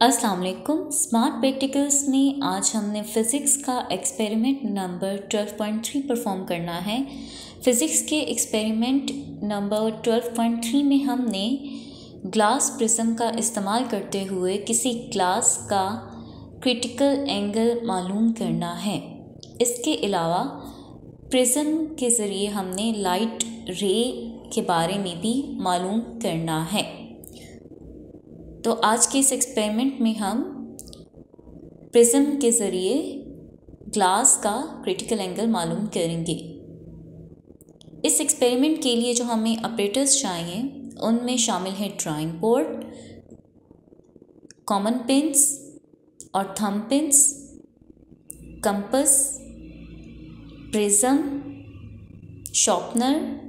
अस्सलाम वालेकुम। Smart practicals में आज हमने फ़िज़िक्स का एक्सपेरिमेंट नंबर 12.3 परफॉर्म करना है। फ़िज़िक्स के एक्सपेरिमेंट नंबर 12.3 में हमने ग्लास प्रिज्म का इस्तेमाल करते हुए किसी ग्लास का क्रिटिकल एंगल मालूम करना है। इसके अलावा प्रिज्म के ज़रिए हमने लाइट रे के बारे में भी मालूम करना है। तो आज के इस एक्सपेरिमेंट में हम प्रिज्म के ज़रिए ग्लास का क्रिटिकल एंगल मालूम करेंगे। इस एक्सपेरिमेंट के लिए जो हमें ऑपरेटर्स चाहिए उनमें शामिल है ड्राइंग बोर्ड, कॉमन पिन्स और thumb pins, compass, prism, sharpener,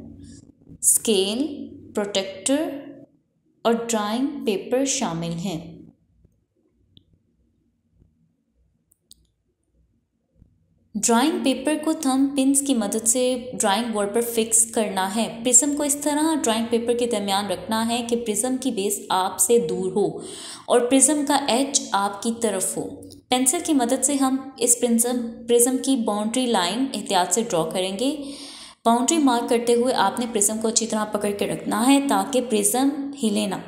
scale, protractor और ड्राइंग पेपर शामिल हैं। ड्राइंग पेपर को थंब पिन्स की मदद से ड्राइंग बोर्ड पर फिक्स करना है। प्रिज्म को इस तरह ड्राइंग पेपर के दरमियान रखना है कि प्रिज्म की बेस आपसे दूर हो और प्रिज्म का एज आपकी तरफ हो। पेंसिल की मदद से हम इस प्रिज्म की बाउंड्री लाइन एहतियात से ड्रॉ करेंगे। बाउंड्री मार्क करते हुए आपने प्रिज्म को अच्छी तरह पकड़ के रखना है ताकि प्रिज्म हिले ना।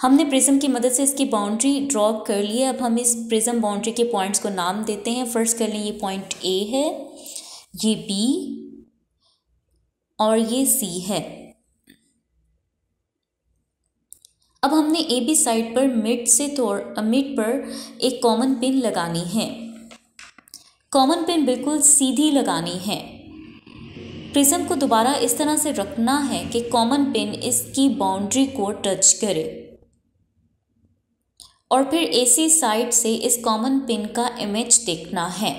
हमने प्रिज्म की मदद से इसकी बाउंड्री ड्रॉ कर ली है। अब हम इस प्रिज्म बाउंड्री के पॉइंट्स को नाम देते हैं। फर्स्ट कर लें, ये पॉइंट ए है, ये बी और ये सी है। अब हमने ए बी साइड पर मिड पर एक कॉमन पिन लगानी है। कॉमन पिन बिल्कुल सीधी लगानी है। प्रिज्म को दोबारा इस तरह से रखना है कि कॉमन पिन इसकी बाउंड्री को टच करे और फिर एसी साइड से इस कॉमन पिन का इमेज देखना है।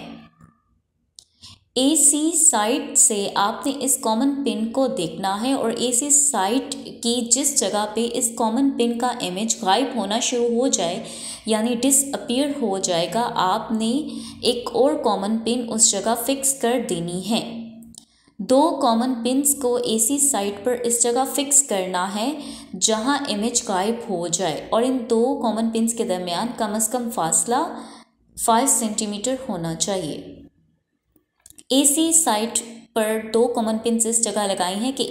एसी साइड से आपने इस कॉमन पिन को देखना है और एसी साइड की जिस जगह पे इस कॉमन पिन का इमेज गायब होना शुरू हो जाए यानी डिसअपीयर हो जाएगा, आपने एक और कॉमन पिन उस जगह फिक्स कर देनी है। दो कॉमन पिन्स को एसी साइड पर इस जगह फिक्स करना है जहां इमेज गायब हो जाए और इन दो कॉमन पिन्स के दरमियान कम से कम फासला 5 सेंटीमीटर होना चाहिए। एसी साइड पर दो कॉमन पिन्स इस जगह लगाई हैं कि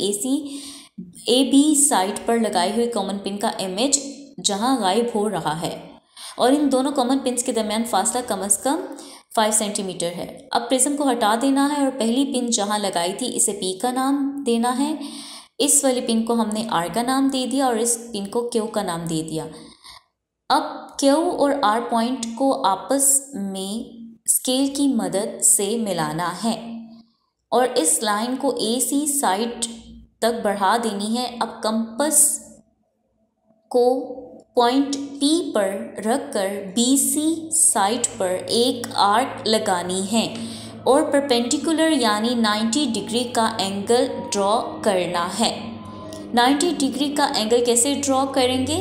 ए बी साइड पर लगाई हुई कॉमन पिन का इमेज जहां गायब हो रहा है और इन दोनों कॉमन पिन्स के दरमियान फासला कम से कम 5 सेंटीमीटर है। अब प्रिज्म को हटा देना है और पहली पिन जहां लगाई थी इसे पी का नाम देना है। इस वाली पिन को हमने आर का नाम दे दिया और इस पिन को क्यू का नाम दे दिया। अब क्यू और आर पॉइंट को आपस में स्केल की मदद से मिलाना है और इस लाइन को एसी साइड तक बढ़ा देनी है। अब कंपास को पॉइंट P पर रखकर BC साइड पर एक आर्क लगानी है और परपेंडिकुलर यानी 90 डिग्री का एंगल ड्रॉ करना है। 90 डिग्री का एंगल कैसे ड्रॉ करेंगे?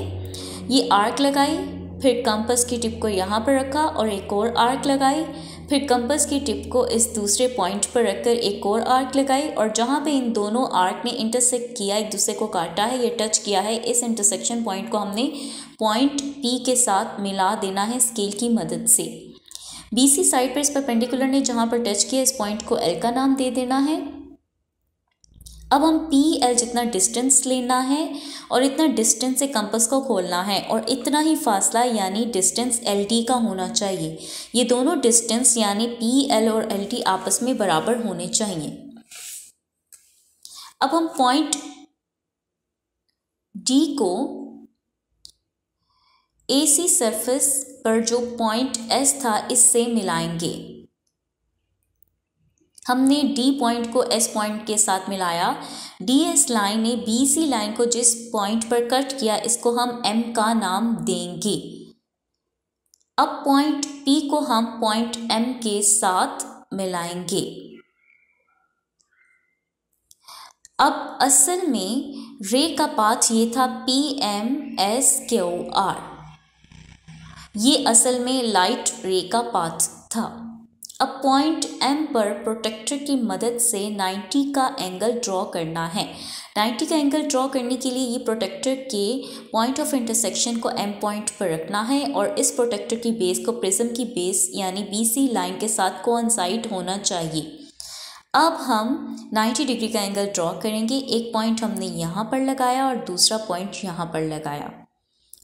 ये आर्क लगाई, फिर कंपास की टिप को यहाँ पर रखा और एक और आर्क लगाई, फिर कंपास की टिप को इस दूसरे पॉइंट पर रखकर एक और आर्क लगाई और जहाँ पे इन दोनों आर्क ने इंटरसेक्ट किया, एक दूसरे को काटा है, ये टच किया है, इस इंटरसेक्शन पॉइंट को हमने पॉइंट P के साथ मिला देना है स्केल की मदद से। BC साइड पर इस परपेंडिकुलर ने जहाँ पर टच किया इस पॉइंट को L का नाम दे देना है। अब हम PL जितना डिस्टेंस लेना है और इतना डिस्टेंस से कंपास को खोलना है और इतना ही फासला यानी डिस्टेंस LD का होना चाहिए। ये दोनों डिस्टेंस यानी PL और LD आपस में बराबर होने चाहिए। अब हम पॉइंट D को AC सरफेस पर जो पॉइंट S था इससे मिलाएंगे। हमने D पॉइंट को S पॉइंट के साथ मिलाया। DS लाइन ने BC लाइन को जिस पॉइंट पर कट किया इसको हम M का नाम देंगे। अब पॉइंट P को हम पॉइंट M के साथ मिलाएंगे। अब असल में रे का पाथ ये था PMSQR। ये असल में लाइट रे का पाथ था। अब पॉइंट M पर प्रोटेक्टर की मदद से 90 का एंगल ड्रॉ करना है। 90 का एंगल ड्रॉ करने के लिए ये प्रोटेक्टर के पॉइंट ऑफ इंटरसेक्शन को M पॉइंट पर रखना है और इस प्रोटेक्टर की बेस को प्रिज्म की बेस यानी BC लाइन के साथ कोइंसाइड होना चाहिए। अब हम 90 डिग्री का एंगल ड्रॉ करेंगे। एक पॉइंट हमने यहाँ पर लगाया और दूसरा पॉइंट यहाँ पर लगाया।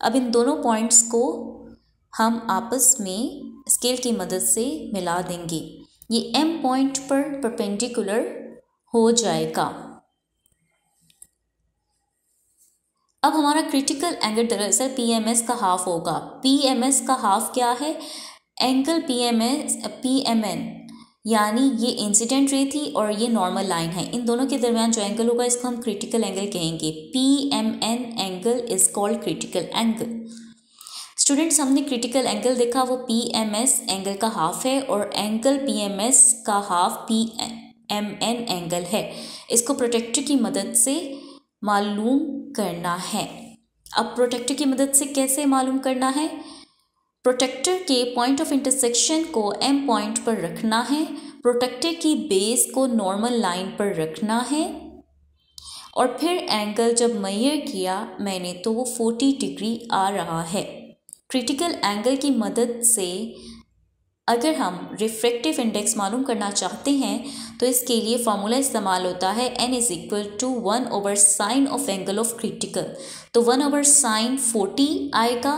अब इन दोनों पॉइंट्स को हम आपस में स्केल की मदद से मिला देंगे। ये M पॉइंट पर परपेंडिकुलर हो जाएगा। अब हमारा क्रिटिकल एंगल दरअसल PMS का हाफ होगा। PMS का हाफ क्या है? एंगल PMN यानी ये इंसिडेंट रे थी और ये नॉर्मल लाइन है। इन दोनों के दरमियान जो एंगल होगा इसको हम क्रिटिकल एंगल कहेंगे। PMN angle is called critical angle. Students, हमने क्रिटिकल एंगल देखा वो PMS एंगल का हाफ है और एंगल PMS का हाफ PMN एंगल है। इसको प्रोटेक्टर की मदद से मालूम करना है। अब प्रोटेक्टर की मदद से कैसे मालूम करना है? प्रोटेक्टर के पॉइंट ऑफ इंटरसेक्शन को M पॉइंट पर रखना है, प्रोटेक्टर की बेस को नॉर्मल लाइन पर रखना है और फिर एंगल जब मेजर किया मैंने तो वो 40 डिग्री आ रहा है। क्रिटिकल एंगल की मदद से अगर हम रिफ्रैक्टिव इंडेक्स मालूम करना चाहते हैं तो इसके लिए फार्मूला इस्तेमाल होता है n is equal to 1/sin of angle of critical. तो 1/sin 40 आएगा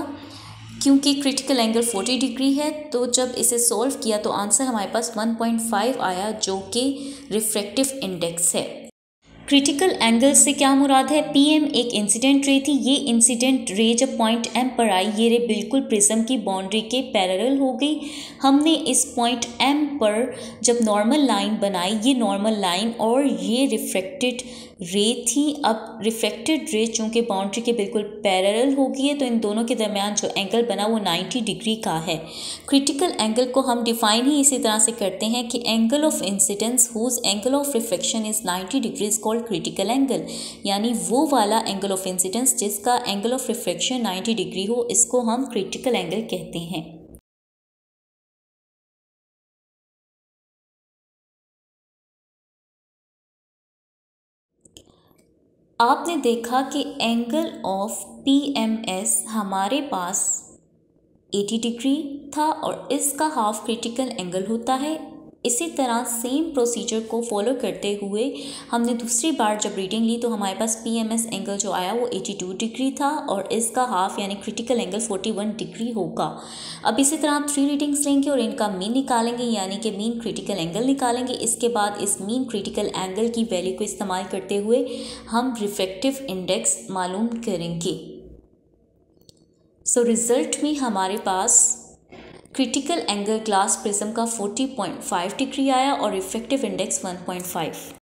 क्योंकि क्रिटिकल एंगल 40 डिग्री है। तो जब इसे सॉल्व किया तो आंसर हमारे पास 1.5 आया जो कि रिफ्रैक्टिव इंडेक्स है। क्रिटिकल एंगल से क्या मुराद है? PM एक इंसिडेंट रे थी। ये इंसिडेंट रे जब पॉइंट M पर आई ये रे बिल्कुल प्रिज्म की बाउंड्री के पैरेलल हो गई। हमने इस पॉइंट M पर जब नॉर्मल लाइन बनाई, ये नॉर्मल लाइन और ये रिफ्रैक्टेड रे थी। अब रिफ्रैक्टेड रे चूँकि बाउंड्री के बिल्कुल पैरेलल हो गई है तो इन दोनों के दरमियान जो एंगल बना वो 90 डिग्री का है। क्रिटिकल एंगल को हम डिफाइन ही इसी तरह से करते हैं कि angle of incidence whose angle of reflection is 90 degree is called critical angle, यानी वो वाला एंगल ऑफ इंसिडेंस जिसका एंगल ऑफ रिफ्लेक्शन 90 डिग्री हो, इसको हम क्रिटिकल एंगल कहते हैं। आपने देखा कि एंगल ऑफ PMS हमारे पास 80 डिग्री था और इसका हाफ क्रिटिकल एंगल होता है। इसी तरह सेम प्रोसीजर को फॉलो करते हुए हमने दूसरी बार जब रीडिंग ली तो हमारे पास PMS एंगल जो आया वो 82 डिग्री था और इसका हाफ यानी क्रिटिकल एंगल 41 डिग्री होगा। अब इसी तरह आप 3 रीडिंग्स लेंगे और इनका मीन निकालेंगे यानी कि मीन क्रिटिकल एंगल निकालेंगे। इसके बाद इस मीन क्रिटिकल एंगल की वैल्यू को इस्तेमाल करते हुए हम रिफ्रैक्टिव इंडेक्स मालूम करेंगे। सो रिजल्ट में हमारे पास क्रिटिकल एंगल ग्लास प्रिज्म का 40.5 डिग्री आया और रिफ्रैक्टिव इंडेक्स 1.5।